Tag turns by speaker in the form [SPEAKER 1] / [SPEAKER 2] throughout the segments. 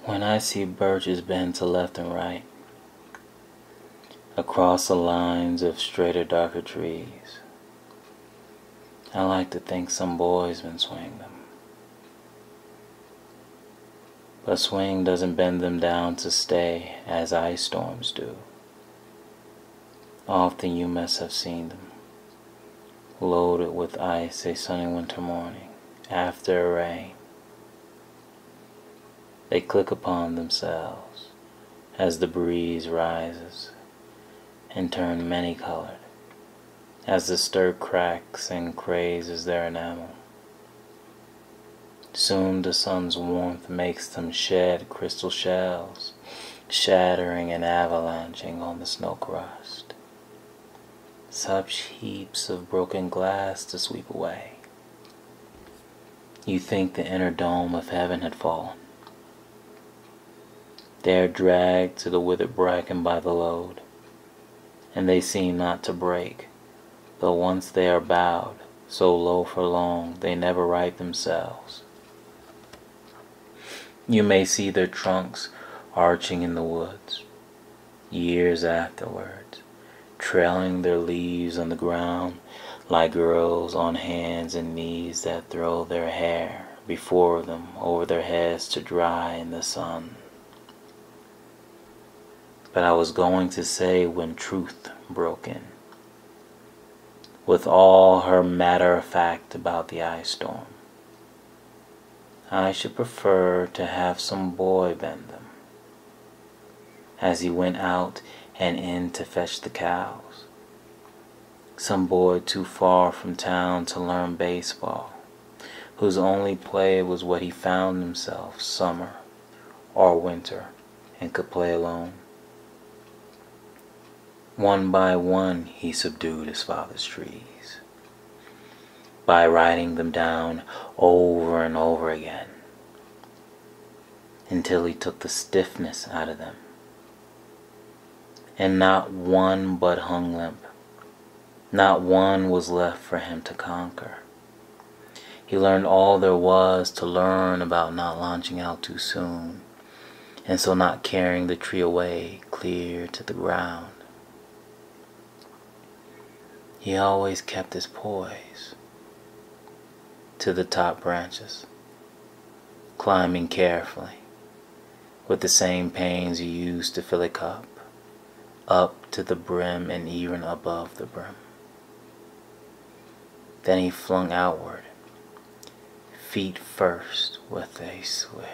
[SPEAKER 1] When I see birches bend to left and right, across the lines of straighter, darker trees, I like to think some boy's been swinging them. But swing doesn't bend them down to stay as ice storms do. Often you must have seen them, loaded with ice a sunny winter morning after a rain. They click upon themselves as the breeze rises and turn many-colored as the stir cracks and crazes their enamel. Soon the sun's warmth makes them shed crystal shells, shattering and avalanching on the snow-crust. Such heaps of broken glass to sweep away. You think the inner dome of heaven had fallen. They are dragged to the withered bracken by the load, and they seem not to break, though once they are bowed, so low for long they never right themselves. You may see their trunks arching in the woods, years afterwards, trailing their leaves on the ground like girls on hands and knees that throw their hair before them over their heads to dry in the sun. But I was going to say when truth broke in, with all her matter of fact about the ice storm, I should prefer to have some boy bend them, as he went out and in to fetch the cows. Some boy too far from town to learn baseball, whose only play was what he found himself summer or winter and could play alone. One by one he subdued his father's trees, by writing them down over and over again, until he took the stiffness out of them, and not one but hung limp. Not one was left for him to conquer. He learned all there was to learn about not launching out too soon, and so not carrying the tree away clear to the ground. He always kept his poise to the top branches, climbing carefully, with the same pains you used to fill a cup, up to the brim and even above the brim. Then he flung outward, feet first with a swish,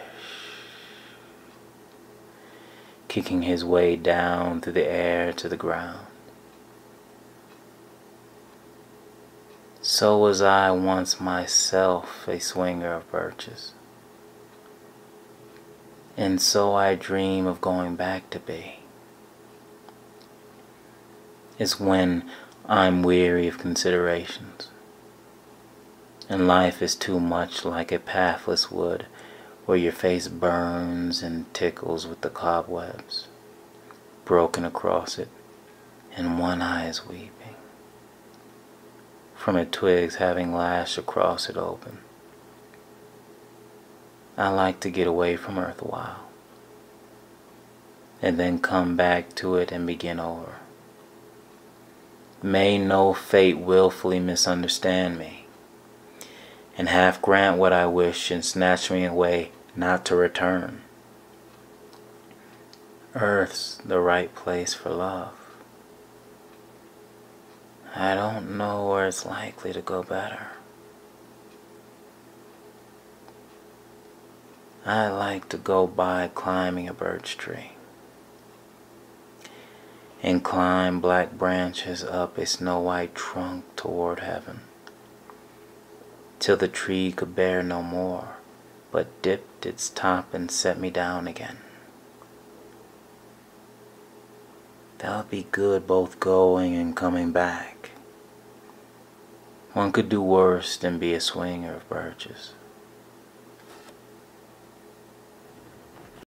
[SPEAKER 1] kicking his way down through the air to the ground. So was I once myself a swinger of birches, and so I dream of going back to be. It's when I'm weary of considerations, and life is too much like a pathless wood where your face burns and tickles with the cobwebs broken across it, and one eye is weeping from a twig's having lashed across it open. I like to get away from earth a while, and then come back to it and begin over. May no fate willfully misunderstand me, and half grant what I wish and snatch me away not to return. Earth's the right place for love. I don't know where it's likely to go better. I like to go by climbing a birch tree, and climb black branches up a snow-white trunk toward heaven, till the tree could bear no more, but dipped its top and set me down again. That would be good both going and coming back. One could do worse than be a swinger of birches.